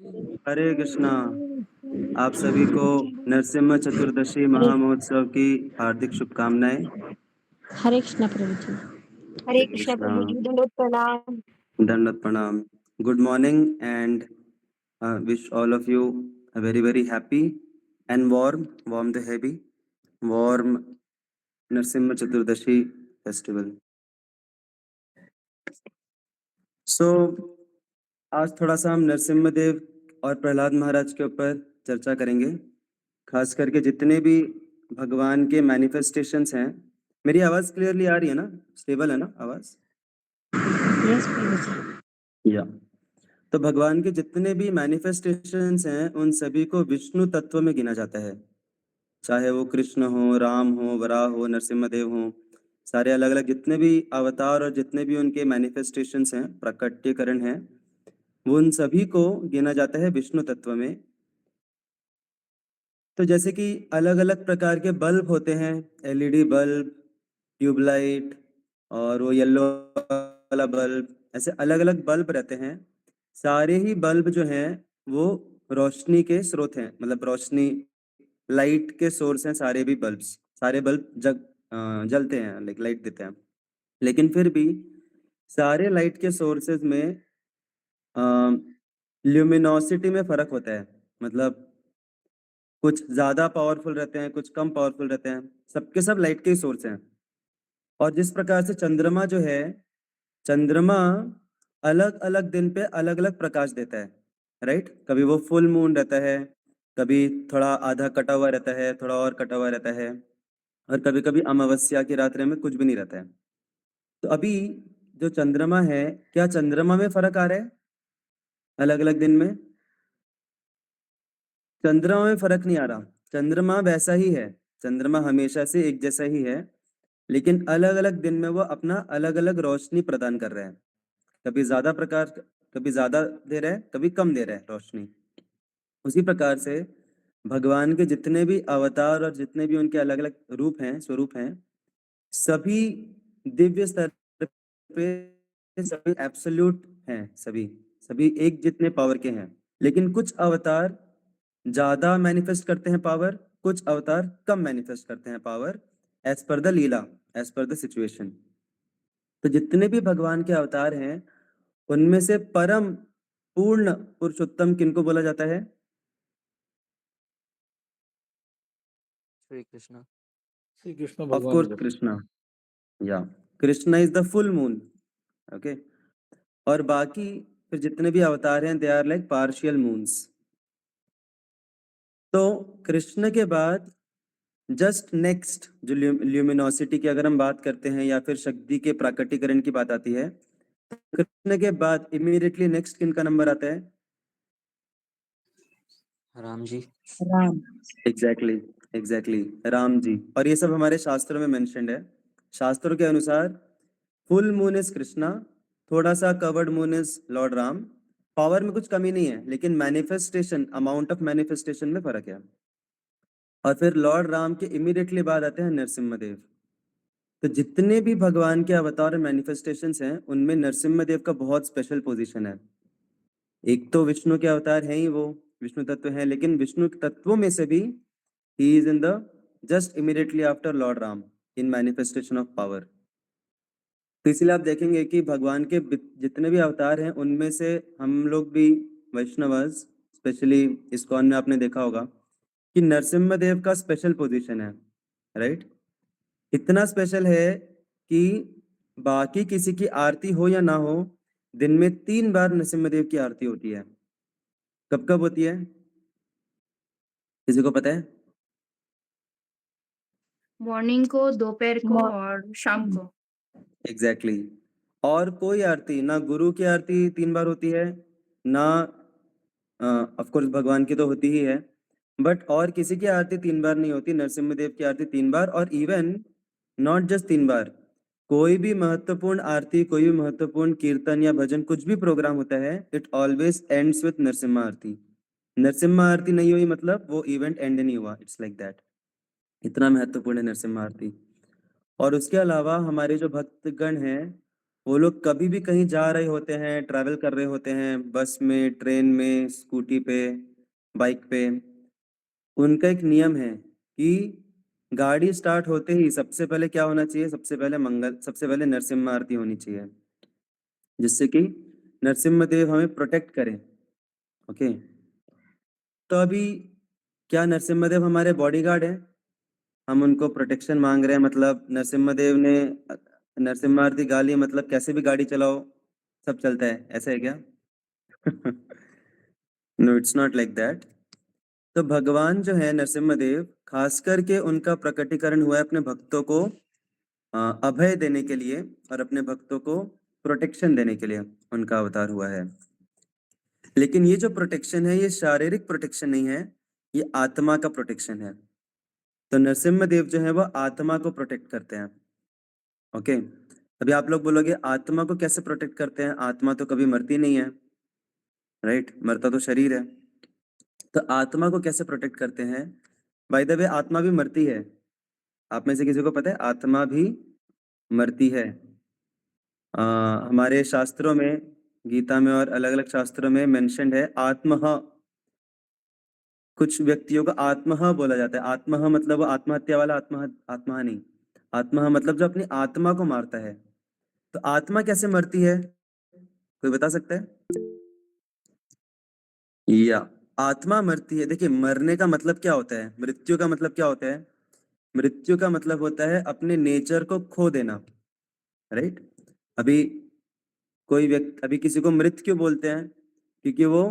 हरे कृष्णा। आप सभी को नरसिम्हा चतुर्दशी महामहोत्सव की हार्दिक शुभकामनाएं। हरे कृष्णा प्रभु जी। हरे कृष्णा प्रभु जी, दंडवत प्रणाम। दंडवत प्रणाम। Good morning and wish all of you a very happy and warm the heavy warm Narasimha Chaturdashi festival. So आज थोड़ा सा हम नरसिम्हा देव और प्रहलाद महाराज के ऊपर चर्चा करेंगे, खास करके जितने भी भगवान के मैनिफेस्टेशंस हैं। मेरी आवाज क्लियरली आ रही है ना? स्टेबल है ना आवाज? यस प्रभु जी। या तो भगवान के जितने भी मैनिफेस्टेशंस हैं उन सभी को विष्णु तत्व में गिना जाता है, चाहे वो कृष्ण हो, राम हो, वराह हो, नरसिम्हा हो। सारे अलग अलग जितने भी अवतार और जितने भी उनके मैनिफेस्टेशंस हैं, प्रकटीकरण हैं, वो उन सभी को गिना जाता है विष्णु तत्व में। तो जैसे कि अलग अलग प्रकार के बल्ब होते हैं, एलईडी बल्ब, ट्यूबलाइट और वो येलो वाला बल्ब, ऐसे अलग अलग बल्ब रहते हैं। सारे ही बल्ब जो हैं वो रोशनी के स्रोत हैं, मतलब रोशनी लाइट के सोर्स हैं। सारे भी बल्ब्स, सारे बल्ब जलते हैं, लाइट देते हैं। लेकिन फिर भी सारे लाइट के सोर्सेज में ल्यूमिनोसिटी में फर्क होता है, मतलब कुछ ज्यादा पावरफुल रहते हैं, कुछ कम पावरफुल रहते हैं। सबके सब लाइट के ही सोर्स हैं। और जिस प्रकार से चंद्रमा जो है, चंद्रमा अलग अलग दिन पे अलग अलग प्रकाश देता है, राइट? कभी वो फुल मून रहता है, कभी थोड़ा आधा कटा हुआ रहता है, थोड़ा और कटा हुआ रहता है, और कभी कभी अमावस्या की रात्रि में कुछ भी नहीं रहता है। तो अभी जो चंद्रमा है, क्या चंद्रमा में फर्क आ रहा है अलग अलग दिन में? चंद्रमा में फर्क नहीं आ रहा, चंद्रमा वैसा ही है, चंद्रमा हमेशा से एक जैसा ही है, लेकिन अलग अलग दिन में वो अपना अलग अलग रोशनी प्रदान कर रहा है। कभी ज्यादा प्रकाश, कभी ज्यादा दे रहा है, कभी कम दे रहा है रोशनी। उसी प्रकार से भगवान के जितने भी अवतार और जितने भी उनके अलग अलग रूप हैं, स्वरूप हैं, सभी दिव्य स्तर पे, सभी एब्सोल्यूट हैं, सभी सभी एक जितने पावर के हैं। लेकिन कुछ अवतार ज्यादा मैनिफेस्ट करते हैं पावर, कुछ अवतार कम मैनिफेस्ट करते हैं power, as per the leela, as per the situation. तो जितने भी भगवान के अवतार हैं उनमें से परम पूर्ण पुरुषोत्तम किनको बोला जाता है? श्री कृष्ण। श्री कृष्ण ऑफ भगवान कोर्स को। कृष्णा। या Krishna is the full moon, okay. और बाकी फिर जितने भी अवतार हैं they are like partial moons. तो कृष्ण के बाद जस्ट नेक्स्ट जो ल्यूमिनोसिटी की अगर हम बात करते हैं या फिर शक्ति के प्राकटीकरण की बात आती है, तो कृष्ण के बाद इमीडिएटली नेक्स्ट किनका नंबर आता है? राम जी। राम। एग्जैक्टली राम जी। और ये सब हमारे शास्त्रों में मेंशन्ड है। शास्त्रों के अनुसार फुल मून इज कृष्णा, थोड़ा सा covered moon is Lord Ram. Power में कुछ कमी नहीं है, लेकिन मैनिफेस्टेशन, अमाउंट ऑफ मैनिफेस्टेशन में फर्क है। और फिर लॉर्ड राम के इमीडिएटली बाद आते हैं नरसिम्हा देव। तो जितने भी भगवान के अवतार और मैनिफेस्टेशंस हैं उनमें नरसिम्हा देव का बहुत स्पेशल पोजीशन है। एक तो विष्णु के अवतार हैं ही, वो विष्णु तत्व है, लेकिन विष्णु तत्वों में से भी he is in the just immediately after Lord Ram in manifestation of power. तो इसलिए आप देखेंगे कि भगवान के जितने भी अवतार हैं उनमें से हम लोग भी वैष्णवस, स्पेशली इस्कॉन में आपने देखा होगा कि नरसिम्हा देव का स्पेशल पोजीशन है, राइट? इतना स्पेशल है कि बाकी किसी की आरती हो या ना हो, दिन में 3 बार नरसिम्हा देव की आरती होती है। कब कब होती है, किसी को पता है? मॉर्निंग को, दोपहर को और शाम को। एग्जैक्टली और कोई आरती ना, गुरु की आरती 3 बार होती है ना, ऑफ कोर्स भगवान की तो होती ही है, बट और किसी की आरती 3 बार नहीं होती। नरसिम्हा देव की आरती 3 बार, और इवन नॉट जस्ट 3 बार, कोई भी महत्वपूर्ण आरती, कोई भी महत्वपूर्ण कीर्तन या भजन, कुछ भी प्रोग्राम होता है, it always ends with Narasimha aarti. Narasimha aarti नहीं हुई मतलब वो इवेंट एंड नहीं हुआ, इट्स लाइक दैट। इतना महत्वपूर्ण है नरसिम्हा आरती। और उसके अलावा हमारे जो भक्तगण हैं वो लोग कभी भी कहीं जा रहे होते हैं, ट्रैवल कर रहे होते हैं, बस में, ट्रेन में, स्कूटी पे, बाइक पे, उनका एक नियम है कि गाड़ी स्टार्ट होते ही सबसे पहले क्या होना चाहिए? सबसे पहले नरसिम्हा आरती होनी चाहिए, जिससे कि नरसिम्हा देव हमें प्रोटेक्ट करें। ओके, तो अभी क्या नरसिम्हा देव हमारे बॉडीगार्ड हैं? हम उनको प्रोटेक्शन मांग रहे हैं, मतलब नरसिम्हा देव ने नरसिम्हा आरती गा ली, मतलब कैसे भी गाड़ी चलाओ सब चलता है, ऐसा है क्या? No, it's not like that. तो भगवान जो है नरसिम्हा देव, खास करके उनका प्रकटीकरण हुआ है अपने भक्तों को अभय देने के लिए और अपने भक्तों को प्रोटेक्शन देने के लिए उनका अवतार हुआ है। लेकिन ये जो प्रोटेक्शन है, ये शारीरिक प्रोटेक्शन नहीं है, ये आत्मा का प्रोटेक्शन है। तो नरसिम्हा देव जो है वो आत्मा को प्रोटेक्ट करते हैं। ओके, अभी आप लोग बोलोगे आत्मा को कैसे प्रोटेक्ट करते हैं? आत्मा तो कभी मरती नहीं है, राइट? मरता तो शरीर है। तो आत्मा को कैसे प्रोटेक्ट करते हैं? बाय द वे, आत्मा भी मरती है। आप में से किसी को पता है आत्मा भी मरती है? हमारे शास्त्रों में, गीता में और अलग अलग शास्त्रों में मेंशन्ड है आत्मह। कुछ व्यक्तियों को आत्मह बोला जाता है। आत्मह मतलब वो आत्महत्या वाला आत्मह नहीं। आत्मह मतलब जो अपनी आत्मा को मारता है। तो आत्मा कैसे मरती है, कोई बता सकता है? या आत्मा मरती है, देखिए मरने का मतलब क्या होता है, मृत्यु का मतलब क्या होता है? मृत्यु का मतलब होता है अपने नेचर को खो देना, राइट? अभी अभी किसी को मृत क्यों बोलते हैं? क्योंकि वो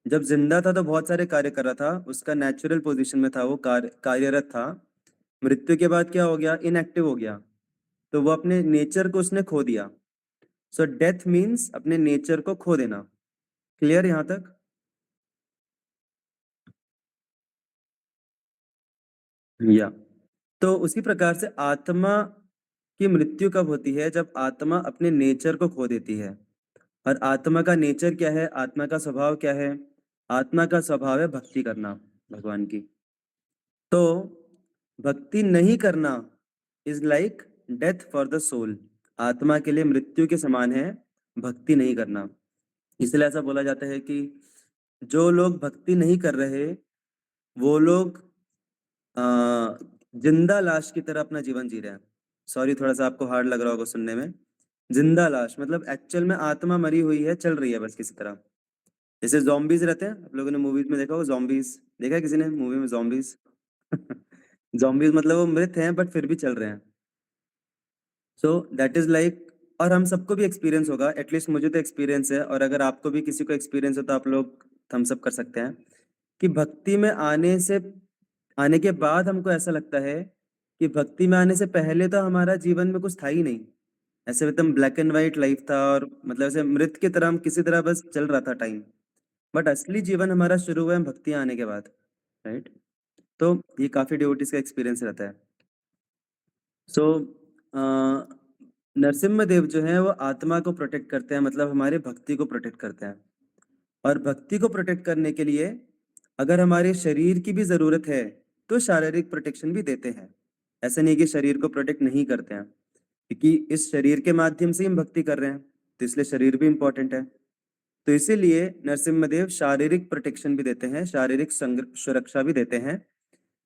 जब जिंदा था तो बहुत सारे कार्य कर रहा था, उसका नेचुरल पोजीशन में था, वो कार्यरत था। मृत्यु के बाद क्या हो गया? इनएक्टिव हो गया, तो वो अपने नेचर को उसने खो दिया। सो डेथ मीन्स अपने नेचर को खो देना। क्लियर यहाँ तक? या तो उसी प्रकार से आत्मा की मृत्यु कब होती है? जब आत्मा अपने नेचर को खो देती है। और आत्मा का नेचर क्या है? आत्मा का स्वभाव क्या है? आत्मा का स्वभाव है भक्ति करना भगवान की। तो भक्ति नहीं करना is like death for the soul. आत्मा के लिए मृत्यु के समान है भक्ति नहीं करना। इसलिए ऐसा बोला जाता है कि जो लोग भक्ति नहीं कर रहे, वो लोग अ, जिंदा लाश की तरह अपना जीवन जी रहे हैं। सॉरी, थोड़ा सा आपको हार्ड लग रहा होगा सुनने में। जिंदा लाश मतलब एक्चुअल में आत्मा मरी हुई है, चल रही है बस किसी तरह। जैसे zombies रहते हैं, आप लोगों ने मूवीज में देखा होगा zombies। देखा है किसी ने मूवी में zombies? zombies मतलब वो मृत हैं बट फिर भी चल रहे हैं। सो दैट इज लाइक, और हम सबको भी एक्सपीरियंस होगा, एटलीस्ट मुझे तो एक्सपीरियंस है, और अगर आपको भी किसी को एक्सपीरियंस हो तो आप लोग थम्स अप कर सकते हैं कि भक्ति में आने के बाद हमको ऐसा लगता है कि भक्ति में आने से पहले तो हमारा जीवन में कुछ था ही नहीं। ऐसे एकदम ब्लैक एंड व्हाइट लाइफ था, और मतलब ऐसे मृत की तरह हम किसी तरह बस चल रहा था टाइम। बट असली जीवन हमारा शुरू हुआ है भक्ति आने के बाद, राइट? तो ये काफी डिवोटीज का एक्सपीरियंस रहता है। सो नरसिम्हा देव जो है वो आत्मा को प्रोटेक्ट करते हैं, मतलब हमारे भक्ति को प्रोटेक्ट करते हैं। और भक्ति को प्रोटेक्ट करने के लिए अगर हमारे शरीर की भी जरूरत है तो शारीरिक प्रोटेक्शन भी देते हैं। ऐसा नहीं कि शरीर को प्रोटेक्ट नहीं करते हैं, क्योंकि इस शरीर के माध्यम से ही हम भक्ति कर रहे हैं, तो इसलिए शरीर भी इम्पोर्टेंट है। तो इसीलिए नरसिम्हा देव शारीरिक प्रोटेक्शन भी देते हैं, शारीरिक सुरक्षा भी देते हैं।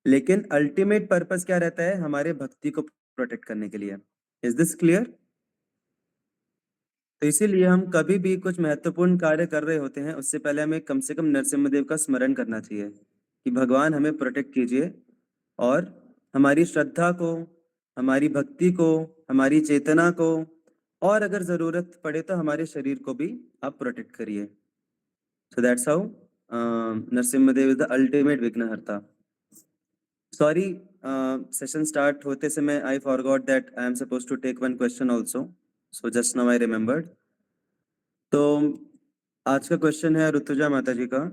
लेकिन अल्टीमेट पर्पस क्या रहता है? हमारे भक्ति को प्रोटेक्ट करने के लिए। Is this clear? तो इसीलिए हम कभी भी कुछ महत्वपूर्ण कार्य कर रहे होते हैं, उससे पहले हमें कम से कम नरसिम्हा देव का स्मरण करना चाहिए कि भगवान हमें प्रोटेक्ट कीजिए, और हमारी श्रद्धा को, हमारी भक्ति को, हमारी चेतना को, और अगर जरूरत पड़े तो हमारे शरीर को भी आप प्रोटेक्ट करिए। So that's how Narasimha Dev is the ultimate विघ्नहर्ता। सॉरी, सेशन स्टार्ट होते समय I forgot that I am suppose to take one question also, so just now I remembered. तो आज का क्वेश्चन है ऋतुजा माता जी का।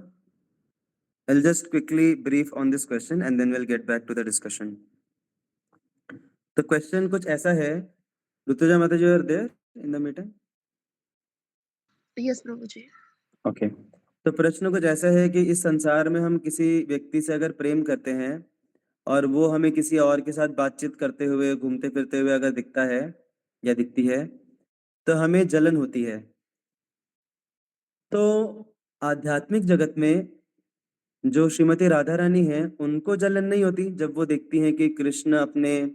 I'll just quickly brief on this question and then we'll get back to the discussion. तो question कुछ ऐसा है, ऋतुजा माता जी are there in the meeting? Yes प्रभु जी। ओके, तो प्रश्न कुछ ऐसा है कि इस संसार में हम किसी व्यक्ति से अगर प्रेम करते हैं और वो हमें किसी और के साथ बातचीत करते हुए, घूमते फिरते हुए अगर दिखता है या दिखती है, तो हमें जलन होती है। तो आध्यात्मिक जगत में जो श्रीमती राधा रानी है, उनको जलन नहीं होती जब वो देखती हैं कि कृष्ण अपने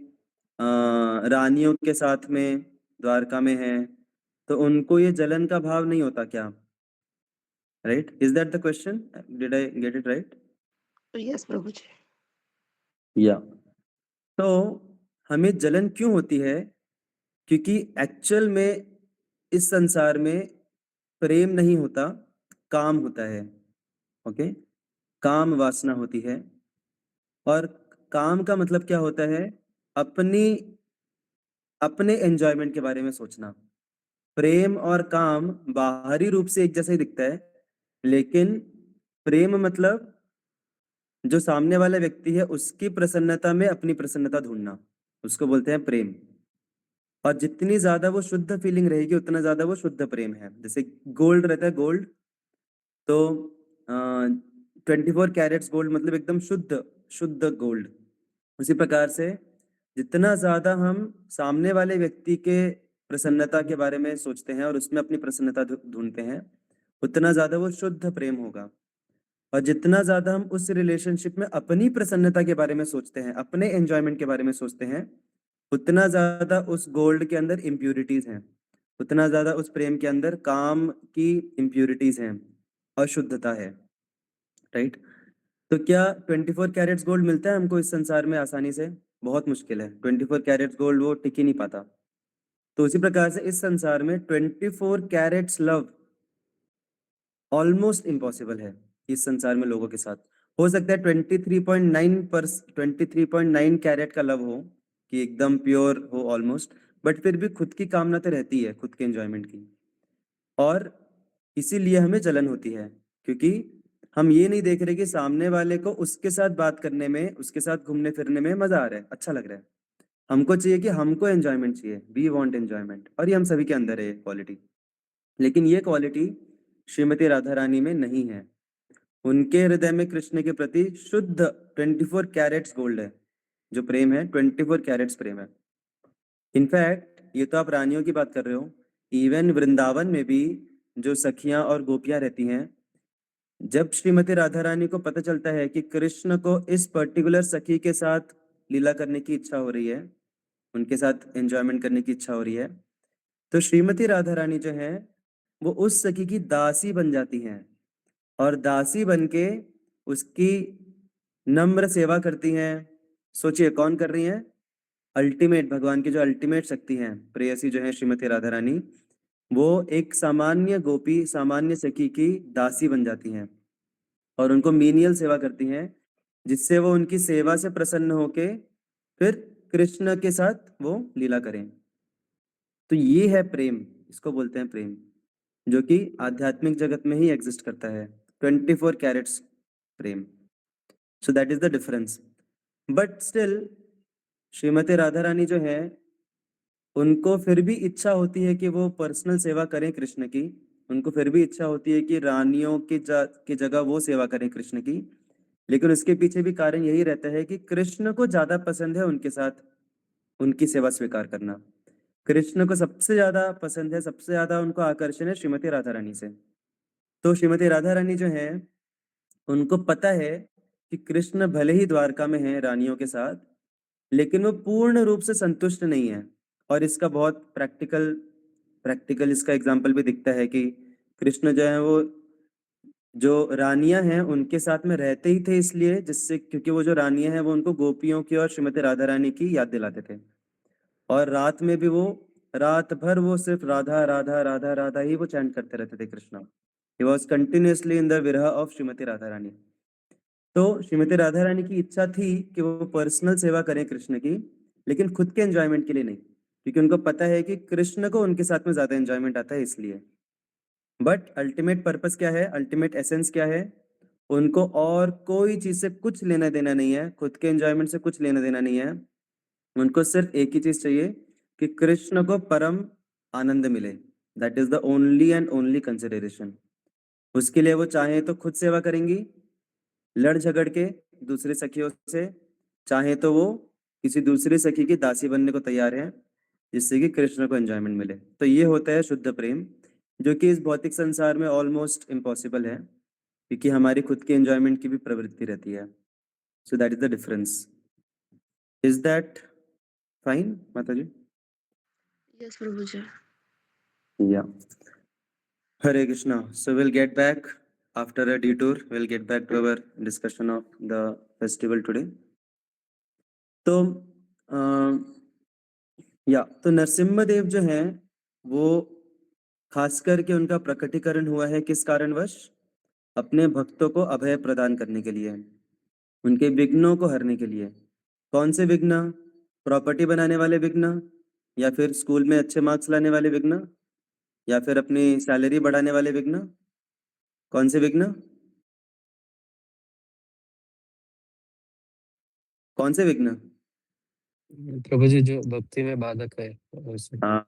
रानियों के साथ में द्वारका में है, तो उनको ये जलन का भाव नहीं होता क्या? Right? Is that the question? Did I get it right? Yes प्रभु जी। या तो हमें जलन क्यों होती है? क्योंकि एक्चुअल में इस संसार में प्रेम नहीं होता, काम होता है। ओके? काम वासना होती है। और काम का मतलब क्या होता है? अपने एंजॉयमेंट के बारे में सोचना। प्रेम और काम बाहरी रूप से एक जैसा ही दिखता है, लेकिन प्रेम मतलब जो सामने वाला व्यक्ति है उसकी प्रसन्नता में अपनी प्रसन्नता ढूंढना, उसको बोलते हैं प्रेम। और जितनी ज्यादा वो शुद्ध फीलिंग रहेगी उतना ज्यादा वो शुद्ध प्रेम है। जैसे गोल्ड रहता है, गोल्ड तो 24 कैरेट्स गोल्ड मतलब एकदम शुद्ध शुद्ध गोल्ड। उसी प्रकार से जितना ज्यादा हम सामने वाले व्यक्ति के प्रसन्नता के बारे में सोचते हैं और उसमें अपनी प्रसन्नता ढूंढते हैं, उतना ज्यादा वो शुद्ध प्रेम होगा। और जितना ज्यादा हम उस रिलेशनशिप में अपनी प्रसन्नता के बारे में सोचते हैं, अपने एंजॉयमेंट के बारे में सोचते हैं, उतना ज्यादा उस गोल्ड के अंदर इम्प्यूरिटीज हैं, उतना ज्यादा उस प्रेम के अंदर काम की इम्प्यूरिटीज हैं, अशुद्धता है। राइट? तो क्या 24 कैरेट्स गोल्ड मिलता है हमको इस संसार में आसानी से? बहुत मुश्किल है। 24 कैरेट्स गोल्ड वो टिक ही नहीं पाता। तो उसी प्रकार से इस संसार में 24 कैरेट्स लव ऑलमोस्ट इम्पॉसिबल है इस संसार में लोगों के साथ। हो सकता है 23.9 कैरेट का लव हो कि एकदम प्योर हो ऑलमोस्ट, बट फिर भी खुद की कामना तो रहती है, खुद के एंजॉयमेंट की। और इसीलिए हमें जलन होती है, क्योंकि हम ये नहीं देख रहे कि सामने वाले को उसके साथ बात करने में, उसके साथ घूमने फिरने में मजा आ रहा है, अच्छा लग रहा है। हमको चाहिए कि हमको एंजॉयमेंट चाहिए, वी वांट एंजॉयमेंट, और ये हम सभी के अंदर है ये क्वालिटी। लेकिन ये क्वालिटी श्रीमती राधा रानी में नहीं है। उनके हृदय में कृष्ण के प्रति शुद्ध 24 कैरेट्स गोल्ड है। जो प्रेम है 24 कैरेट्स प्रेम है। इनफैक्ट ये तो आप रानियों की बात कर रहे हो, इवन वृंदावन में भी जो सखियां और गोपियां रहती हैं, जब श्रीमती राधा रानी को पता चलता है कि कृष्ण को इस पर्टिकुलर सखी के साथ लीला करने की इच्छा हो रही है, उनके साथ एंजॉयमेंट करने की इच्छा हो रही है, तो श्रीमती राधा रानी जो है वो उस सखी की दासी बन जाती हैं, और दासी बनके उसकी नम्र सेवा करती हैं। सोचिए कौन कर रही हैं? अल्टीमेट भगवान की जो अल्टीमेट शक्ति है, प्रेयसी जो है श्रीमती राधा रानी, वो एक सामान्य गोपी, सामान्य सखी की दासी बन जाती हैं और उनको मीनियल सेवा करती हैं, जिससे वो उनकी सेवा से प्रसन्न होके फिर कृष्ण के साथ वो लीला करें। तो ये है प्रेम, इसको बोलते हैं प्रेम, जो कि आध्यात्मिक जगत में ही एग्जिस्ट करता है। 24 कैरेट्स प्रेम। So that is the difference. But still Shrimati Radha Rani जो है, उनको फिर भी इच्छा होती है कि वो पर्सनल सेवा करें कृष्ण की। उनको फिर भी इच्छा होती है कि रानियों की जगह वो सेवा करें कृष्ण की। लेकिन उसके पीछे भी कारण यही रहता है कि कृष्ण को ज्यादा पसंद है उनके साथ उनकी सेवा स्वीकार करना। कृष्ण को सबसे ज्यादा पसंद है, सबसे ज्यादा उनको आकर्षण है श्रीमती राधा रानी से। तो श्रीमती राधा रानी जो है, उनको पता है कि कृष्ण भले ही द्वारका में है रानियों के साथ, लेकिन वो पूर्ण रूप से संतुष्ट नहीं है। और इसका बहुत प्रैक्टिकल इसका एग्जाम्पल भी दिखता है कि कृष्ण जो है वो जो रानियां हैं उनके साथ में रहते ही थे, इसलिए जिससे क्योंकि वो जो रानियां हैं वो उनको गोपियों की और श्रीमती राधा रानी की याद दिलाते थे। और रात में भी वो रात भर वो सिर्फ राधा राधा राधा राधा ही वो चैंट करते रहते थे Krishna. He was continuously in the विरह ऑफ श्रीमती राधा रानी। तो श्रीमती राधा रानी की इच्छा थी कि वो पर्सनल सेवा करें कृष्ण की, लेकिन खुद के एंजॉयमेंट के लिए नहीं, क्योंकि उनको पता है कि कृष्ण को उनके साथ में ज्यादा एंजॉयमेंट आता है इसलिए। बट अल्टीमेट पर्पस क्या है, अल्टीमेट एसेंस क्या है? उनको और कोई चीज से कुछ लेना देना नहीं है, खुद के एंजॉयमेंट से कुछ लेना देना नहीं है। उनको सिर्फ एक ही चीज चाहिए कि कृष्ण को परम आनंद मिले। That is the only and only consideration. उसके लिए वो चाहे तो खुद सेवा करेंगी लड़ झगड़ के दूसरे सखियों से, चाहे तो वो किसी दूसरे सखी की दासी बनने को तैयार है, जिससे कि कृष्ण को एंजॉयमेंट मिले। तो ये होता है शुद्ध प्रेम, जो कि इस भौतिक संसार में ऑलमोस्ट इम्पॉसिबल है, क्योंकि हमारी खुद की एंजॉयमेंट की भी प्रवृत्ति रहती है। सो that is the difference. Is that fine माता जी? Yes, Prabhuji. Yeah. Hare Krishna. So we'll get back after a detour. We'll get back to our discussion of the festival today. तो तो नरसिम्हा देव जो हैं वो खास करके उनका प्रकटीकरण हुआ है किस कारणवश? अपने भक्तों को अभय प्रदान करने के लिए, उनके विघ्नों को हरने के लिए। कौन से विघ्न? प्रॉपर्टी बनाने वाले विघ्न, या फिर स्कूल में अच्छे मार्क्स लाने वाले विघ्न, या फिर अपनी सैलरी बढ़ाने वाले विघ्न? कौन से विघ्न? कौन से विघ्न? प्रभु जी जो भक्ति में बाधक है वैसे। हाँ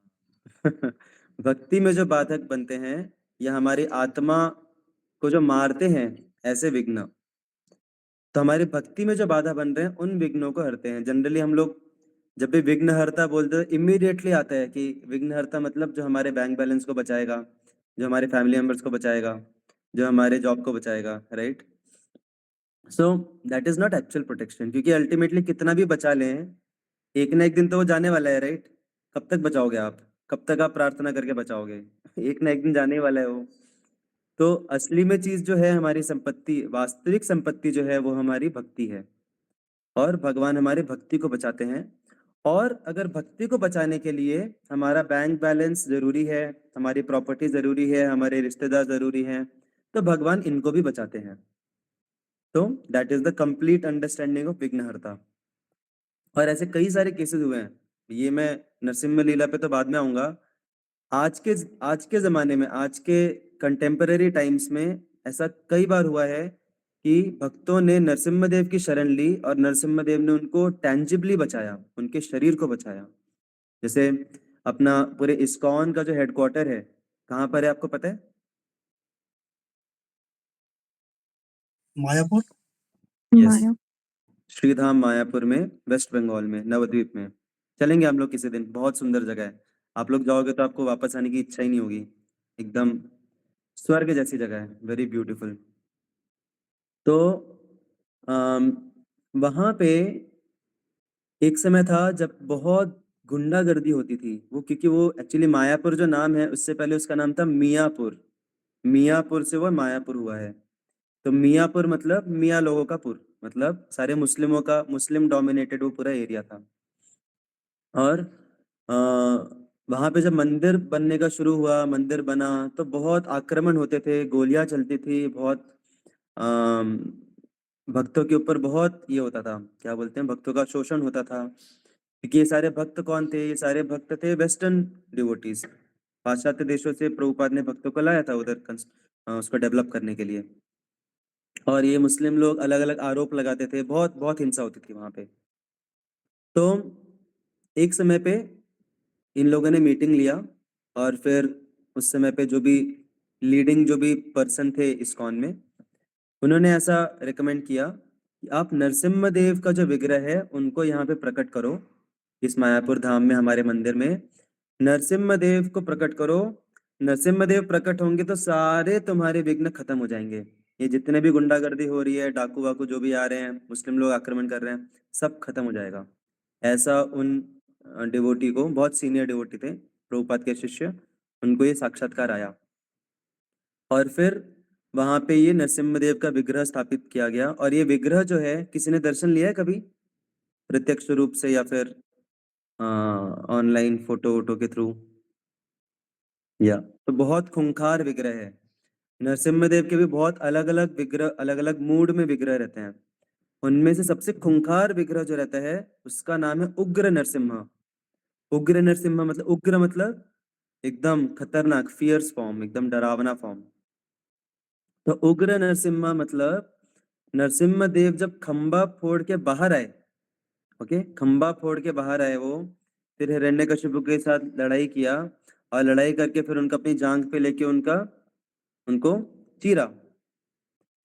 भक्ति में जो बाधक बनते हैं या हमारी आत्मा को जो मारते हैं, ऐसे विघ्न। तो हमारी भक्ति में जो बाधा बन रहे हैं उन विघ्नों को हरते हैं। जनरली हम लोग जब भी विघ्नहर्ता बोलते हैं इमीडिएटली आता है कि विघ्नहर्ता मतलब जो हमारे बैंक बैलेंस को बचाएगा, जो हमारे फैमिली मेंबर्स को बचाएगा, जो हमारे जॉब को बचाएगा, right? So that is not actual protection, क्योंकि अल्टीमेटली कितना भी बचा लें, एक ना एक दिन तो वो जाने वाला है, राइट? कब तक बचाओगे आप? कब तक आप प्रार्थना करके बचाओगे? एक ना एक दिन जाने ही वाला है वो। तो असली में चीज जो है हमारी संपत्ति, वास्तविक संपत्ति जो है वो हमारी भक्ति है, और भगवान हमारी भक्ति को बचाते हैं। और अगर भक्ति को बचाने के लिए हमारा बैंक बैलेंस जरूरी है, हमारी प्रॉपर्टी जरूरी है, हमारे रिश्तेदार जरूरी हैं, तो भगवान इनको भी बचाते हैं। तो that is the complete understanding of विघ्नहर्ता। और ऐसे कई सारे केसेस हुए हैं। ये मैं नरसिम्हा लीला पे तो बाद में आऊंगा। आज के जमाने में, आज के कंटेम्पररी टाइम्स में ऐसा कई बार हुआ है कि भक्तों ने नरसिम्हा देव की शरण ली और नरसिम्हा देव ने उनको टेंजिबली बचाया, उनके शरीर को बचाया। जैसे अपना पूरे इस्कॉन का जो हेडक्वार्टर है, कहाँ पर है आपको पता है? मायापुर। यस, श्रीधाम मायापुर में, वेस्ट बंगाल में, नवद्वीप में। चलेंगे हम लोग किसी दिन, बहुत सुंदर जगह है। आप लोग जाओगे तो आपको वापस आने की इच्छा ही नहीं होगी। एकदम स्वर्ग जैसी जगह है, वेरी ब्यूटीफुल। तो वहां पे एक समय था जब बहुत गुंडागर्दी होती थी। वो क्योंकि वो एक्चुअली मायापुर जो नाम है उससे पहले उसका नाम था मियापुर। मियापुर से वो मायापुर हुआ है। तो मियापुर मतलब मियाँ लोगों का पुर, मतलब सारे मुस्लिमों का, मुस्लिम डोमिनेटेड वो पूरा एरिया था। और वहाँ पे जब मंदिर बनने का शुरू हुआ, मंदिर बना, तो बहुत आक्रमण होते थे, गोलियां चलती थी, बहुत अम, भक्तों के ऊपर बहुत ये होता था, क्या बोलते हैं, भक्तों का शोषण होता था। क्योंकि ये सारे भक्त कौन थे? ये सारे भक्त थे वेस्टर्न डिवोटीज। पाश्चात्य देशों से प्रभुपाद ने भक्तों को लाया था उधर उसको डेवलप करने के लिए। और ये मुस्लिम लोग अलग अलग आरोप लगाते थे, बहुत बहुत हिंसा होती थी वहां पे। तो एक समय पे इन लोगों ने मीटिंग लिया, और फिर उस समय पे जो भी लीडिंग जो भी पर्सन थे इस्कॉन में, उन्होंने ऐसा रिकमेंड किया कि आप नरसिम्हा देव का जो विग्रह है उनको यहाँ पे प्रकट करो, इस मायापुर धाम में हमारे मंदिर में नरसिम्हा देव को प्रकट करो। नरसिम्हा देव प्रकट होंगे तो सारे तुम्हारे विघ्न खत्म हो जाएंगे। ये जितने भी गुंडागर्दी हो रही है, डाकू वाकू जो भी आ रहे हैं, मुस्लिम लोग आक्रमण कर रहे हैं, सब खत्म हो जाएगा। ऐसा उन डिवोटी को, बहुत सीनियर डिवोटी थे प्रभुपाद के शिष्य, उनको ये साक्षात्कार आया। और फिर वहां पे ये नरसिम्हा का विग्रह स्थापित किया गया। और ये विग्रह जो है, किसी ने दर्शन लिया है कभी प्रत्यक्ष रूप से या फिर ऑनलाइन फोटो वोटो के थ्रू? या तो बहुत खूंखार विग्रह है। नरसिम्हा देव के भी बहुत अलग अलग विग्रह, अलग अलग मूड में विग्रह रहते हैं। उनमें से सबसे खूंखार विग्रह जो रहता है उसका नाम है उग्र नरसिम्हा। उग्र नरसिम्हा मतलब, उग्र मतलब एकदम खतरनाक, फियर्स फॉर्म, एकदम डरावना फॉर्म। तो उग्र नरसिम्हा मतलब नरसिम्हा देव जब खंबा फोड़ के बाहर आए, ओके, खंबा फोड़ के बाहर आए वो, फिर हिरण्यकशिपु के साथ लड़ाई किया, और लड़ाई करके फिर उनका अपनी जांघ पे लेके उनको चीरा।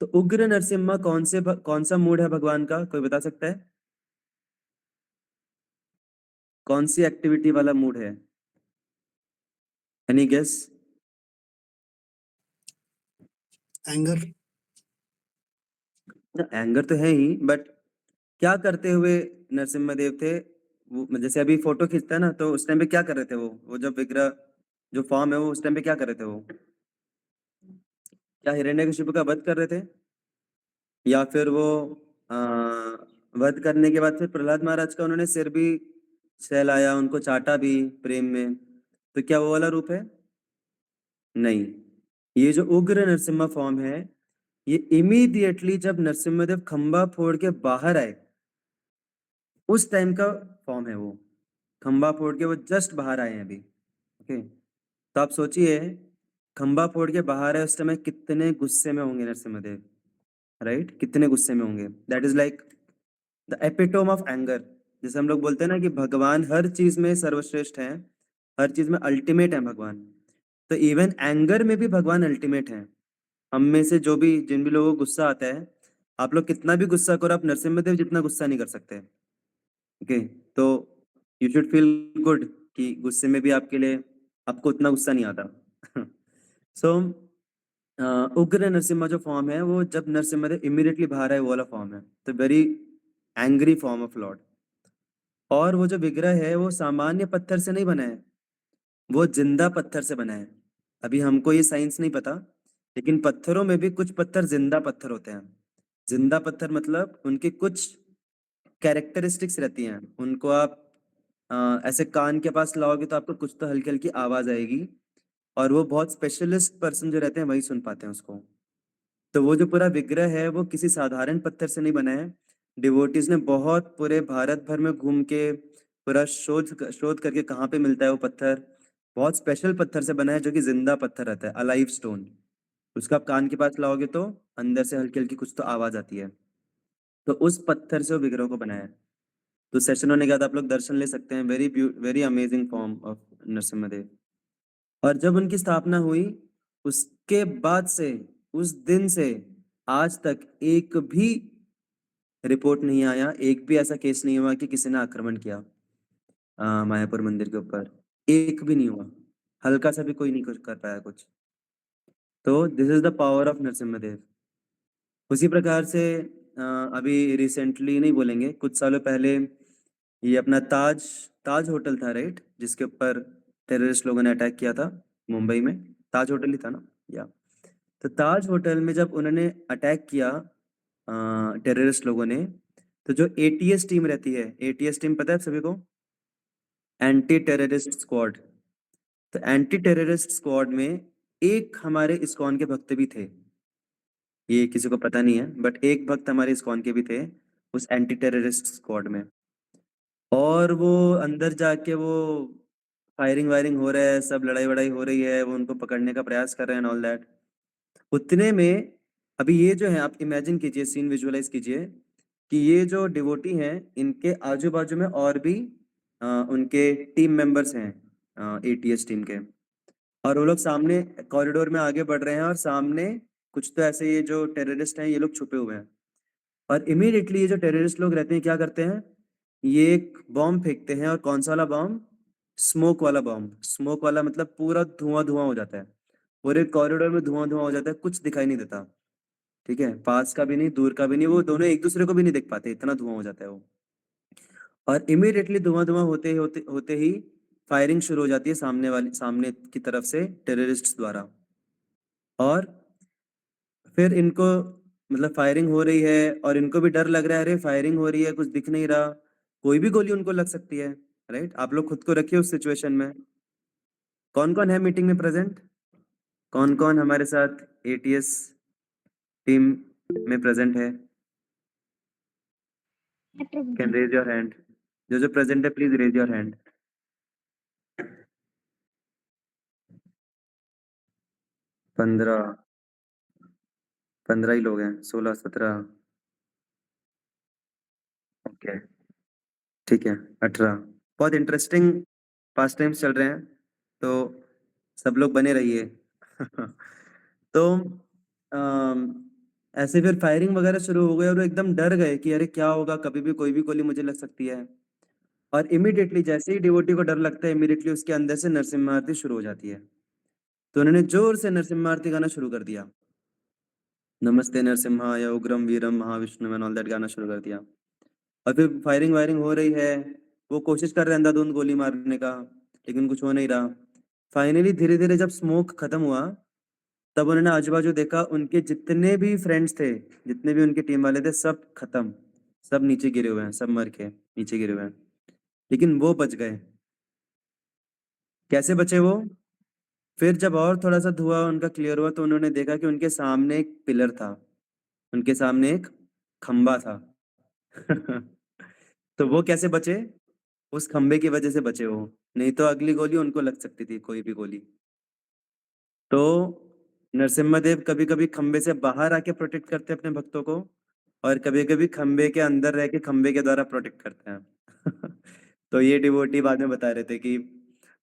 तो उग्र नरसिम्हा कौन सा मूड है भगवान का, कोई बता सकता है? कौन सी एक्टिविटी वाला मूड है? Any guess? एंगर। एंगर तो है ही, बट क्या करते हुए नरसिम्हा थे वो? जैसे अभी फोटो खींचता है ना, तो उस टाइम पे क्या कर रहे थे वो जब विग्रह जो फॉर्म है वो उस टाइम पे क्या कर रहे थे वो? क्या हिरण्यकशिपु का वध कर रहे थे, या फिर वो आ, वध करने के बाद फिर प्रहलाद महाराज का उन्होंने सिर भी सहलाया, उनको चाटा भी प्रेम में, तो क्या वो वाला रूप है? नहीं, ये जो उग्र नरसिम्हा फॉर्म है, ये इमीडिएटली जब नरसिम्हादेव खंबा फोड़ के बाहर आए उस टाइम का फॉर्म है वो। खंबा फोड़ के वो जस्ट बाहर आए हैं अभी। ओके, तो आप सोचिए, खंबा फोड़ के बाहर है उस समय कितने गुस्से में होंगे नरसिम्हादेव, राइट? कितने गुस्से में होंगे। That is like the epitome of anger. जैसे हम लोग बोलते हैं ना कि भगवान हर चीज में सर्वश्रेष्ठ है, हर चीज में अल्टीमेट है भगवान, तो इवन एंगर में भी भगवान अल्टीमेट है। हम में से जो भी जिन भी लोगों को गुस्सा आता है, आप लोग कितना भी गुस्सा करो, आप नरसिम्हादेव जितना गुस्सा नहीं कर सकते। ओके, तो यू शुड फील गुड कि गुस्से में भी आपके लिए आपको उतना गुस्सा नहीं आता। सो उग्र नरसिम्हा जो फॉर्म है वो जब नरसिम्हादेव इमीडिएटली बाहर आए वो वाला फॉर्म है, तो very angry form of Lord. और वो जो विग्रह है वो सामान्य पत्थर से नहीं बना है, वो जिंदा पत्थर से बना है। अभी हमको ये साइंस नहीं पता, लेकिन पत्थरों में भी कुछ पत्थर जिंदा पत्थर होते हैं। जिंदा पत्थर मतलब उनकी कुछ कैरेक्टरिस्टिक्स रहती हैं, उनको आप ऐसे कान के पास लाओगे तो आपको कुछ तो हल्की हल्की आवाज आएगी, और वो बहुत स्पेशलिस्ट पर्सन जो रहते हैं वही सुन पाते हैं उसको। तो वो जो पूरा विग्रह है वो किसी साधारण पत्थर से नहीं बना है। डिवोटीज ने बहुत पूरे भारत भर में घूम के पूरा शोध करके कहाँ पे मिलता है वो पत्थर, बहुत स्पेशल पत्थर से बना है जो कि जिंदा पत्थर रहता है, अलाइव स्टोन। उसको आप कान के पास लाओगे तो अंदर से हल्की हल्की कुछ तो आवाज आती है, तो उस पत्थर से वो विग्रह को बनाया है। तो सेशन होने के बाद आप लोग दर्शन ले सकते हैं। Very very amazing form of Narasimhadeva. और जब उनकी स्थापना हुई उसके बाद से, उस दिन से आज तक एक भी रिपोर्ट नहीं आया, एक भी ऐसा केस नहीं हुआ कि किसी ने आक्रमण किया मायापुर मंदिर के ऊपर। एक भी नहीं हुआ, हल्का सा भी कोई नहीं कुछ कर पाया कुछ। तो this is the power of Narasimhadeva. उसी प्रकार से अभी रिसेंटली नहीं बोलेंगे, कुछ सालों पहले ये अपना ताज ताज होटल था, राइट, जिसके ऊपर टेररिस्ट लोगों ने अटैक किया था मुंबई में। ताज होटल ही था ना, या? तो ताज होटल में जब उन्होंने अटैक किया टेररिस्ट लोगों ने, तो जो एटीएस टीम रहती है, एटीएस टीम पता है सभी को? Anti terrorist squad. तो एंटी टेररिस्ट स्क्वाड में एक हमारे इस्कॉन के भक्त भी थे, ये किसी को पता नहीं है, बट एक भक्त हमारे इस्कॉन के भी थे उस एंटी टेररिस्ट स्क्वाड में। और वो अंदर जाके वो फायरिंग वायरिंग हो रहा है, सब लड़ाई वड़ाई हो रही है, वो उनको पकड़ने का प्रयास कर रहे हैं ऑल दैट। उतने में अभी ये जो है, आप इमेजिन कीजिए, सीन विजुअलाइज कीजिए कि ये जो डिवोटी हैं इनके आजू बाजू में और भी उनके टीम मेंबर्स हैं एटीएस टीम के, और वो लोग सामने कॉरिडोर में आगे बढ़ रहे हैं, और सामने कुछ तो ऐसे ये जो टेररिस्ट हैं ये लोग छुपे हुए हैं। और इमीडिएटली ये जो टेररिस्ट लोग रहते हैं क्या करते हैं, ये एक बॉम्ब फेंकते हैं। और कौन सा वाला बॉम्ब? स्मोक वाला बॉम्ब। स्मोक वाला मतलब पूरा धुआं धुआं हो जाता है, पूरे कॉरिडोर में धुआं धुआं हो जाता है, कुछ दिखाई नहीं देता। ठीक है, पास का भी नहीं, दूर का भी नहीं, वो दोनों एक दूसरे को भी नहीं देख पाते, इतना धुआं हो जाता है वो। और इमीडिएटली धुआं धुआं होते ही फायरिंग शुरू हो जाती है सामने की तरफ से टेररिस्ट द्वारा। और फिर इनको मतलब फायरिंग हो रही है और इनको भी डर लग रहा है, अरे फायरिंग हो रही है, कुछ दिख नहीं रहा, कोई भी गोली उनको लग सकती है, राइट? आप लोग खुद को रखिए उस सिचुएशन में। कौन कौन है मीटिंग में प्रेजेंट? कौन कौन हमारे साथ एटीएस टीम में प्रेजेंट है? Can raise your hand. जो जो प्रेजेंट है प्लीज रेज योर हैंड। 15 15 ही लोग हैं, 16 17। ओके, ठीक है, 18। बहुत इंटरेस्टिंग पास टाइम्स चल रहे हैं, तो सब लोग बने रहिए। तो ऐसे फिर फायरिंग वगैरह शुरू हो गई और वो एकदम डर गए कि अरे क्या होगा, कभी भी कोई भी गोली मुझे लग सकती है। और इमीडिएटली जैसे ही डिवोटी को डर लगता है, इमीडिएटली उसके अंदर से नरसिम्हा आरती शुरू हो जाती है। तो उन्होंने जोर से नरसिम्हा आरती गाना शुरू कर दिया, नमस्ते नरसिम्हाय उग्रम Viram Mahavishnu and all that गाना शुरू कर दिया। और फिर फायरिंग वायरिंग हो रही है, वो कोशिश कर रहे हैं अंधाधुंध गोली मारने का, लेकिन कुछ हो नहीं रहा। फाइनली धीरे धीरे जब स्मोक खत्म हुआ, तब उन्होंने आजू बाजू देखा, उनके जितने भी फ्रेंड्स थे, जितने भी उनके टीम वाले थे, सब खत्म, सब नीचे गिरे हुए हैं, सब मर के नीचे गिरे हुए हैं, लेकिन वो बच गए। कैसे बचे वो? फिर जब और थोड़ा सा धुआं उनका क्लियर हुआ, तो उन्होंने देखा कि उनके सामने एक पिलर था, उनके सामने एक खंबा था। तो वो कैसे बचे? उस खंबे की वजह से बचे वो, नहीं तो अगली गोली उनको लग सकती थी, कोई भी गोली। तो नरसिम्हा देव कभी कभी खंबे से बाहर आके प्रोटेक्ट करते हैं अपने भक्तों को, और कभी कभी खंबे के अंदर रह के खंबे के द्वारा प्रोटेक्ट करते हैं। तो ये डिवोटी बाद में बता रहे थे कि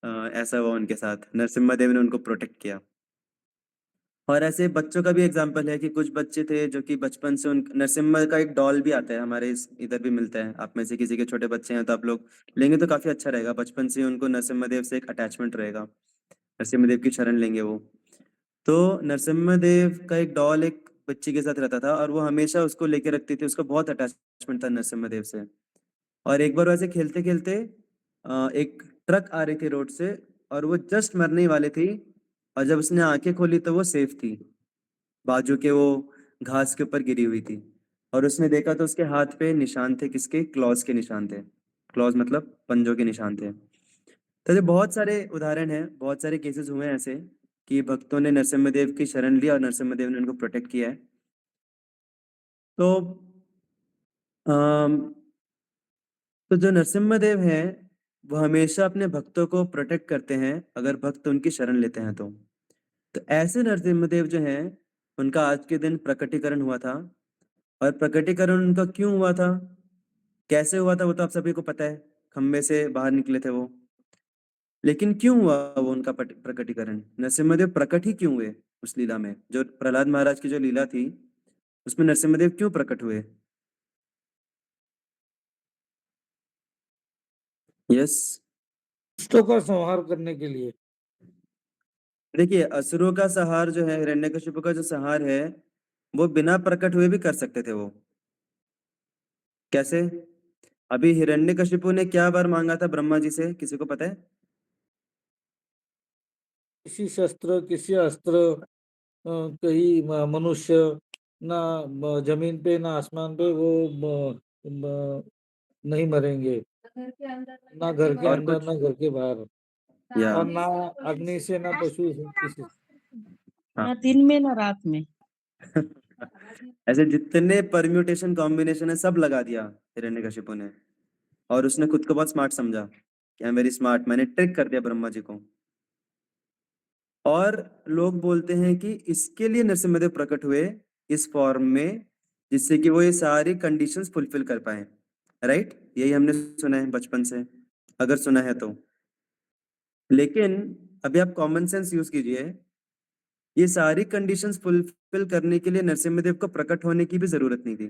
ऐसा हुआ उनके साथ, नरसिम्हा देव ने उनको प्रोटेक्ट किया। और ऐसे बच्चों का भी एग्जाम्पल है कि कुछ बच्चे थे जो कि बचपन से उन नरसिम्हा का एक डॉल भी आता है, हमारे इधर भी मिलता है। आप में से किसी के छोटे बच्चे हैं तो आप लोग लेंगे तो काफी अच्छा रहेगा, बचपन से उनको नरसिम्हा देव से एक अटैचमेंट रहेगा, नरसिम्हा देव की शरण लेंगे वो। तो नरसिम्हा देव का एक डॉल एक बच्ची के साथ रहता था, और वो हमेशा उसको लेके रखती थी, उसको बहुत अटैचमेंट था नरसिम्हा देव से। और एक बार वैसे खेलते खेलते एक ट्रक आ रही थी रोड से, और वो जस्ट मरने ही वाली थी, और जब उसने आंखें खोली तो वो सेफ थी, बाजू के वो घास के ऊपर गिरी हुई थी। और उसने देखा तो उसके हाथ पे निशान थे, किसके? क्लॉज के निशान थे। क्लॉज मतलब पंजों के निशान थे। तो ये बहुत सारे उदाहरण हैं, बहुत सारे केसेस हुए हैं ऐसे कि भक्तों ने नरसिम्हा की शरण ली और नरसिम्हा देव ने उनको प्रोटेक्ट किया है। तो अम, तो जो नरसिम्हा देव हैं, वो हमेशा अपने भक्तों को प्रोटेक्ट करते हैं अगर भक्त उनकी शरण लेते हैं तो। तो ऐसे नरसिम्हा देव जो हैं, उनका आज के दिन प्रकटीकरण हुआ था। और प्रकटीकरण उनका क्यों हुआ था, कैसे हुआ था, वो तो आप सभी को पता है, खम्बे से बाहर निकले थे वो। लेकिन क्यों हुआ वो उनका प्रकटीकरण? नरसिम्हादेव प्रकट ही क्यों हुए उस लीला में? जो प्रहलाद महाराज की जो लीला थी, उसमें नरसिम्हादेव क्यों प्रकट हुए? यस। दुष्टों का संहार करने के लिए। देखिए, असुरों का संहार जो है, हिरण्यकशिपु का जो संहार है, वो बिना प्रकट हुए भी कर सकते थे वो। कैसे? अभी हिरण्यकशिपु ने क्या वर मांगा था ब्रह्मा जी से, किसी को पता है? किसी शस्त्र, किसी अस्त्र, कहीं मनुष्य ना जमीन पे ना आसमान पे वो नहीं मरेंगे, ना घर के और अंदर कुछ? ना घर के बाहर, या और ना अग्नि से ना पशु से, किसी से। हाँ। ना दिन में ना रात में। ऐसे जितने परम्यूटेशन कॉम्बिनेशन है सब लगा दिया हिरण्यकशिपु ने, और उसने खुद को बहुत स्मार्ट समझा कि आई एम वेरी स्मार्ट, मैंने ट्रिक कर दिया ब्रह्मा जी को। और लोग बोलते हैं कि इसके लिए नरसिम्हादेव प्रकट हुए इस फॉर्म में, जिससे कि वो ये सारी कंडीशंस फुलफिल कर पाए। राइट? यही हमने सुना है बचपन से, अगर सुना है तो। लेकिन अभी आप कॉमन सेंस यूज कीजिए, ये सारी कंडीशंस फुलफिल करने के लिए नरसिम्हादेव को प्रकट होने की भी जरूरत नहीं थी।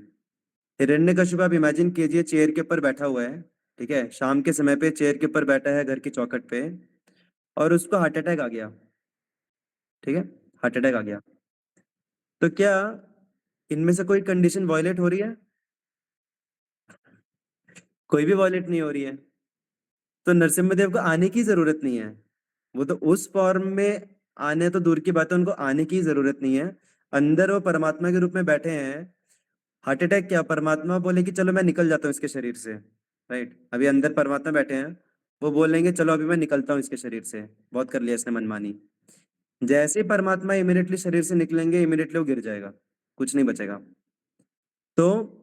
हिरण्यकशिपु आप इमेजिन कीजिए, चेयर के ऊपर बैठा हुआ है, ठीक है, शाम के समय पे चेयर के ऊपर बैठा है घर की चौखट पे, और उसको हार्ट अटैक आ गया। ठीक है, हार्ट अटैक आ गया, तो क्या इनमें से कोई कंडीशन वायलेट हो रही है? कोई भी वायलेट नहीं हो रही है। तो नरसिम्हादेव को आने की जरूरत नहीं है, वो तो उस फॉर्म में आने तो दूर की बात है, उनको आने की जरूरत नहीं है। अंदर वो परमात्मा के रूप में बैठे हैं। हार्ट अटैक क्या, परमात्मा बोले कि चलो मैं निकल जाता हूँ इसके शरीर से, राइट? अभी अंदर परमात्मा बैठे हैं, वो बोलेंगे चलो अभी मैं निकलता हूँ इसके शरीर से, बहुत कर लिया इसने मनमानी। जैसे ही परमात्मा इमीडिएटली शरीर से निकलेंगे, इमीडिएटली वो गिर जाएगा, कुछ नहीं बचेगा। तो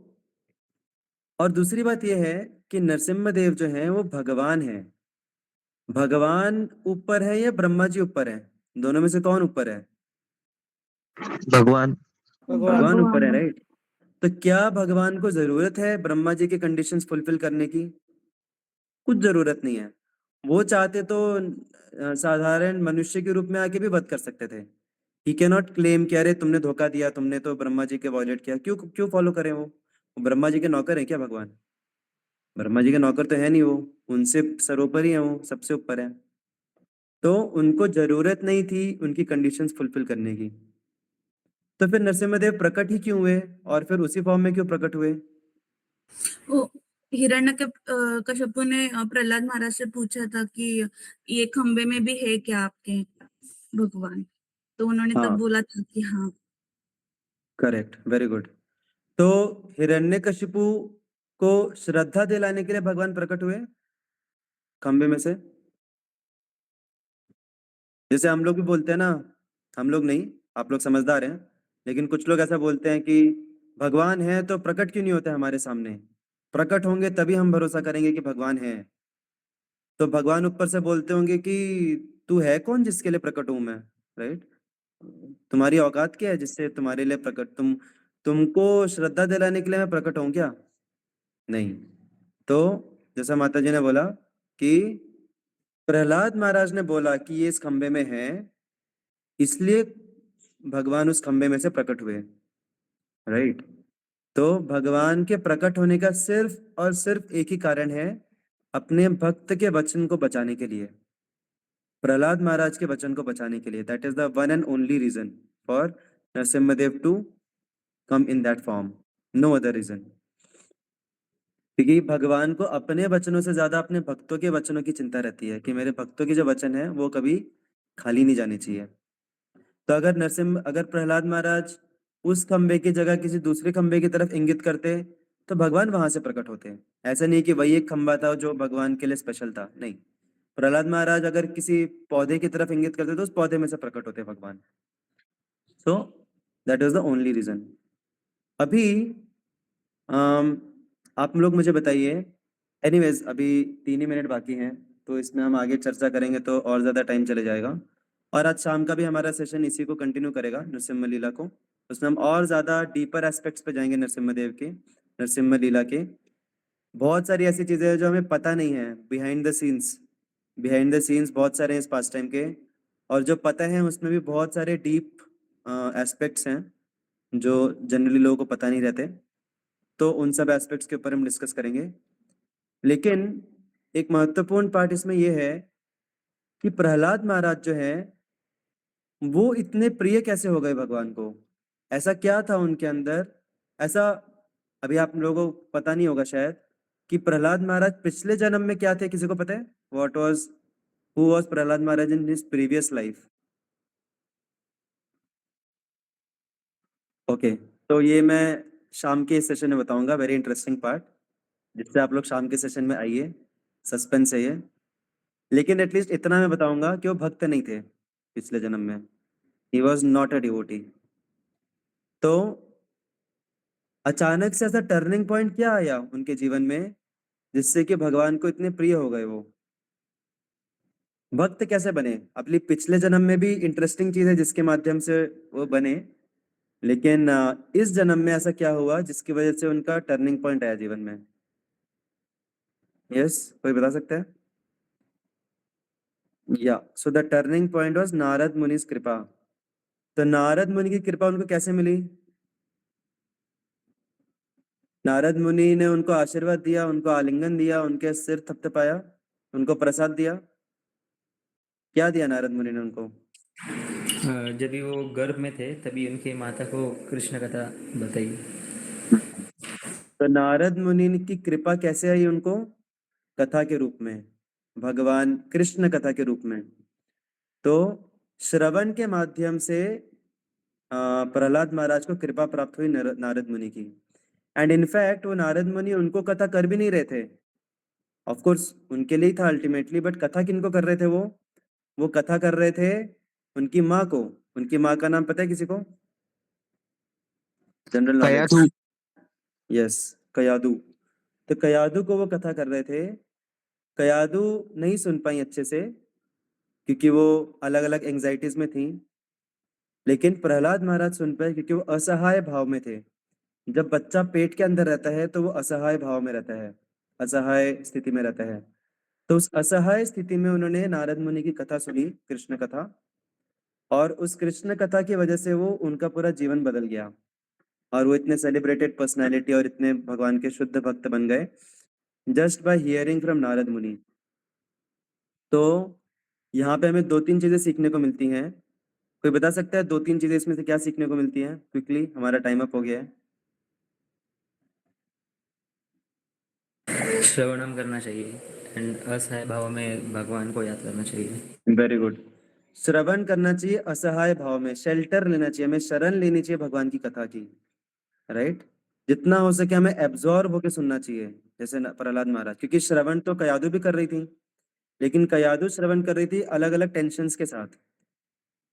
और दूसरी बात यह है कि नरसिम्हा देव जो है वो भगवान है। भगवान ऊपर है या ब्रह्मा जी ऊपर है? दोनों में से कौन ऊपर है? भगवान। भगवान ऊपर है, राइट? तो क्या भगवान को जरूरत है ब्रह्मा जी के कंडीशंस फुलफिल करने की? कुछ जरूरत नहीं है। वो चाहते तो साधारण मनुष्य के रूप में आके भी वध कर सकते थे। ही कैन नॉट क्लेम कि अरे तुमने धोखा दिया, तुमने तो ब्रह्मा जी के वॉयलेट किया। क्यों क्यों फॉलो करें वो ब्रह्मा जी के नौकर है क्या भगवान? ब्रह्मा जी के नौकर तो है नहीं वो, उनसे सरोपर ही है, वो सबसे ऊपर है। तो उनको जरूरत नहीं थी उनकी कंडीशंस फुलफिल करने की। तो फिर नरसिम्हदेव प्रकट ही क्यों हुए, और फिर उसी फॉर्म में क्यों प्रकट हुए? वो हिरण्यकशिपु ने प्रहलाद महाराज से पूछा था कि ये खंबे में भी है क्या आपके भगवान, तो उन्होंने हाँ तब बोला था कि हाँ। Correct, very good. तो हिरण्यकशिपु को श्रद्धा दिलाने के लिए भगवान प्रकट हुए खंबे में से। जैसे हम लोग भी बोलते हैं ना, हम लोग नहीं, आप लोग समझदार हैं, लेकिन कुछ लोग ऐसा बोलते हैं कि भगवान है तो प्रकट क्यों नहीं होते हमारे सामने, प्रकट होंगे तभी हम भरोसा करेंगे कि भगवान है। तो भगवान ऊपर से बोलते होंगे कि तू है कौन जिसके लिए प्रकट हूं मैं, राइट? तुम्हारी औकात क्या है जिससे तुम्हारे लिए प्रकट, तुमको श्रद्धा दिलाने के लिए मैं प्रकट हूं क्या? नहीं। तो जैसा माता जी ने बोला कि प्रहलाद महाराज ने बोला कि ये इस खंबे में है, इसलिए भगवान उस खंबे में से प्रकट हुए, राइट? तो भगवान के प्रकट होने का सिर्फ और सिर्फ एक ही कारण है, अपने भक्त के वचन को बचाने के लिए, प्रहलाद महाराज के वचन को बचाने के लिए। That is the one and only reason for Narasimhadev to come in that form, no other reason. क्योंकि भगवान को अपने वचनों से ज्यादा अपने भक्तों के वचनों की चिंता रहती है कि मेरे भक्तों के जो वचन है वो कभी खाली नहीं जाने चाहिए। तो अगर प्रहलाद महाराज उस खंबे की जगह किसी दूसरे खंबे की तरफ इंगित करते तो भगवान वहां से प्रकट होते। ऐसा नहीं कि वही एक खंबा था जो भगवान के लिए स्पेशल था, नहीं। प्रहलाद महाराज अगर किसी पौधे की तरफ इंगित करते तो उस पौधे में से प्रकट होते भगवान। So that is the only reason. अभी आप लोग मुझे बताइए, एनीवेज अभी 3 ही मिनट बाकी हैं, तो इसमें हम आगे चर्चा करेंगे तो और ज़्यादा टाइम चले जाएगा। और आज शाम का भी हमारा सेशन इसी को कंटिन्यू करेगा, नरसिम्हा लीला को। उसमें हम और ज़्यादा डीपर एस्पेक्ट्स पे जाएंगे नरसिम्हा देव के, नरसिम्हा लीला के। बहुत सारी ऐसी चीज़ें हैं जो हमें पता नहीं है, बिहाइंड द सीन्स बहुत सारे हैं इस पास टाइम के, और जो पता है उसमें भी बहुत सारे डीप एस्पेक्ट्स हैं जो जनरली लोगों को पता नहीं रहते। तो उन सब एस्पेक्ट्स के ऊपर हम डिस्कस करेंगे। लेकिन एक महत्वपूर्ण पार्ट इसमें यह है कि प्रहलाद महाराज जो है वो इतने प्रिय कैसे हो गए भगवान को, ऐसा क्या था उनके अंदर ऐसा। अभी आप लोगों को पता नहीं होगा शायद कि प्रहलाद महाराज पिछले जन्म में क्या थे, किसी को पता है? Who was Prahlad Maharaj in his previous life? Okay, तो ये मैं शाम के सेशन में बताऊंगा, वेरी इंटरेस्टिंग पार्ट, जिससे आप लोग शाम के सेशन में आइए, सस्पेंस है ये। लेकिन एटलीस्ट इतना मैं बताऊंगा कि वो भक्त नहीं थे पिछले जन्म में, he was not a devotee. तो अचानक से ऐसा टर्निंग पॉइंट क्या आया उनके जीवन में जिससे कि भगवान को इतने प्रिय हो गए, वो भक्त कैसे बने? अपनी पिछले जन्म में भी इंटरेस्टिंग चीज है जिसके माध्यम से वो बने, लेकिन इस जन्म में ऐसा क्या हुआ जिसकी वजह से उनका टर्निंग पॉइंट आया जीवन में? यस, कोई बता सकता है? या so the turning point was Narada Muni's कृपा। तो नारद मुनि की कृपा उनको कैसे मिली? नारद मुनि ने उनको आशीर्वाद दिया, उनको आलिंगन दिया, उनके सिर थपथपाया, उनको प्रसाद दिया। क्या दिया नारद मुनि ने उनको? जब भी वो गर्भ में थे तभी उनकी माता को कृष्ण कथा बताई। तो नारद मुनि की कृपा कैसे आई उनको? कथा के रूप में, भगवान कृष्ण कथा के रूप में। तो श्रवण के माध्यम से प्रहलाद महाराज को कृपा प्राप्त हुई नारद मुनि की। एंड इनफैक्ट वो नारद मुनि उनको कथा कर भी नहीं रहे थे, ऑफ कोर्स उनके लिए ही था अल्टीमेटली, बट कथा किनको कर रहे थे? वो कथा कर रहे थे उनकी माँ को। उनकी माँ का नाम पता है किसी को? General knowledge. Kayadhu. Yes, Kayadhu. तो कयादू को वो कथा कर रहे थे। कयादू नहीं सुन पाई अच्छे से क्योंकि वो अलग अलग एंजाइटीज में थी, लेकिन प्रहलाद महाराज सुन पाए क्योंकि वो असहाय भाव में थे। जब बच्चा पेट के अंदर रहता है तो वो असहाय भाव में रहता है, असहाय स्थिति में रहता है। तो उस असहाय स्थिति में उन्होंने नारद मुनि की कथा सुनी, कृष्ण कथा, और उस कृष्ण कथा की वजह से वो उनका पूरा जीवन बदल गया, और वो इतने सेलिब्रेटेड पर्सनालिटी और इतने भगवान के शुद्ध भक्त बन गए just by hearing from Narad Muni. तो यहाँ पे हमें 2-3 चीजें सीखने को मिलती हैं। कोई बता सकता है 2-3 चीजें इसमें से क्या सीखने को मिलती हैं? क्विकली, हमारा टाइम अप हो गया है। श्रवणम करना चाहिए एंड असहाय भाव में भगवान को याद करना चाहिए। Very good. श्रवण करना चाहिए असहाय भाव में, शेल्टर लेना चाहिए, हमें शरण लेनी चाहिए भगवान की कथा की, राइट? जितना हो सके हमें एब्जॉर्ब होके सुनना चाहिए, जैसे प्रहलाद महाराज, क्योंकि श्रवण तो कयादु भी कर रही थी, लेकिन कयादु श्रवण कर रही थी अलग अलग टेंशन्स के साथ।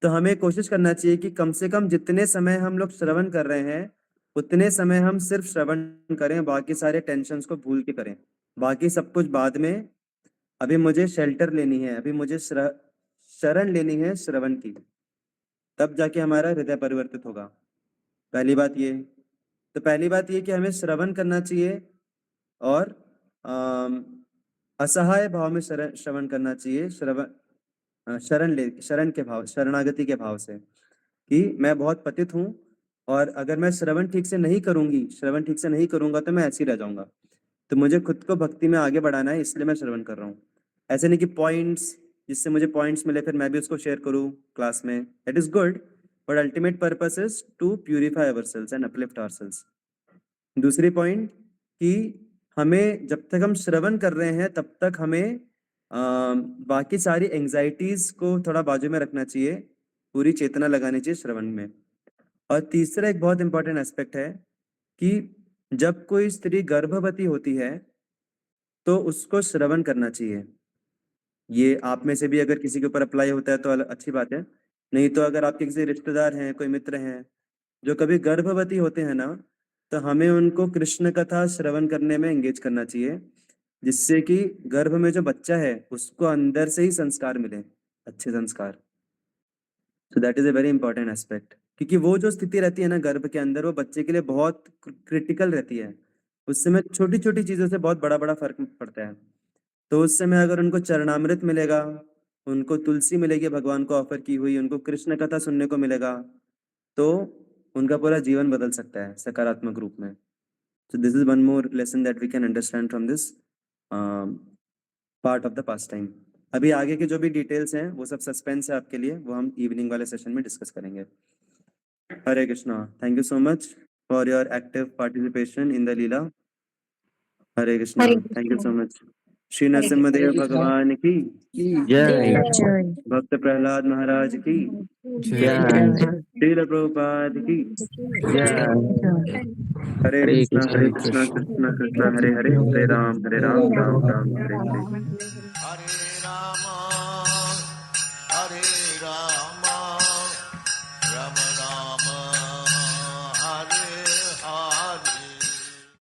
तो हमें कोशिश करना चाहिए कि कम से कम जितने समय हम लोग श्रवण कर रहे हैं उतने समय हम सिर्फ श्रवण करें, बाकी सारे टेंशन्स को भूल के करें, बाकी सब कुछ बाद में। अभी मुझे शेल्टर लेनी है, अभी मुझे शरण लेनी है श्रवण की, तब जाके हमारा हृदय परिवर्तित होगा। पहली बात ये। तो पहली बात ये कि हमें श्रवण करना चाहिए और असहाय भाव में श्रवण करना चाहिए, शरण के भाव, शरणागति के भाव से, कि मैं बहुत पतित हूँ और अगर मैं श्रवण ठीक से नहीं करूंगा तो मैं ऐसे ही रह जाऊंगा। तो मुझे खुद को भक्ति में आगे बढ़ाना है, इसलिए मैं श्रवण कर रहा हूँ। ऐसे नहीं कि पॉइंट्स, जिससे मुझे पॉइंट्स मिले फिर मैं भी उसको शेयर करूँ क्लास में, that is good, but ultimate purpose is to purify ourselves and uplift ourselves. दूसरी पॉइंट कि हमें जब तक हम श्रवण कर रहे हैं तब तक हमें बाकी सारी एंजाइटीज को थोड़ा बाजू में रखना चाहिए, पूरी चेतना लगानी चाहिए श्रवण में। और तीसरा एक बहुत इंपॉर्टेंट एस्पेक्ट है कि जब कोई स्त्री गर्भवती होती है तो उसको श्रवण करना चाहिए। ये आप में से भी अगर किसी के ऊपर अप्लाई होता है तो अच्छी बात है, नहीं तो अगर आपके किसी रिश्तेदार हैं, कोई मित्र हैं जो कभी गर्भवती होते हैं ना, तो हमें उनको कृष्ण कथा श्रवण करने में एंगेज करना चाहिए, जिससे कि गर्भ में जो बच्चा है उसको अंदर से ही संस्कार मिले, अच्छे संस्कार। सो that is a very important aspect, क्योंकि वो जो स्थिति रहती है ना गर्भ के अंदर, वो बच्चे के लिए बहुत क्रिटिकल रहती है। उस समय छोटी छोटी चीजों से बहुत बड़ा बड़ा फर्क पड़ता है। तो उस समय अगर उनको चरणामृत मिलेगा, उनको तुलसी मिलेगी भगवान को ऑफर की हुई, उनको कृष्ण कथा सुनने को मिलेगा, तो उनका पूरा जीवन बदल सकता है सकारात्मक रूप में। So this is one more lesson that we can understand from this part of the pastime. अभी आगे के जो भी डिटेल्स हैं वो सब सस्पेंस है आपके लिए, वो हम इवनिंग वाले सेशन में डिस्कस करेंगे। Hare Krishna. Thank you so much for your active participation in the leela. Hare Krishna. Thank you so much. Shri Narasimhadev Hare Krishna. भगवान की जय भक्त प्रहलाद महाराज की जय श्रील प्रभुपाद की जय हरे हरे कृष्णा कृष्णा कृष्णा कृष्णा हरे हरे, हरे राम राम राम हरे हरे।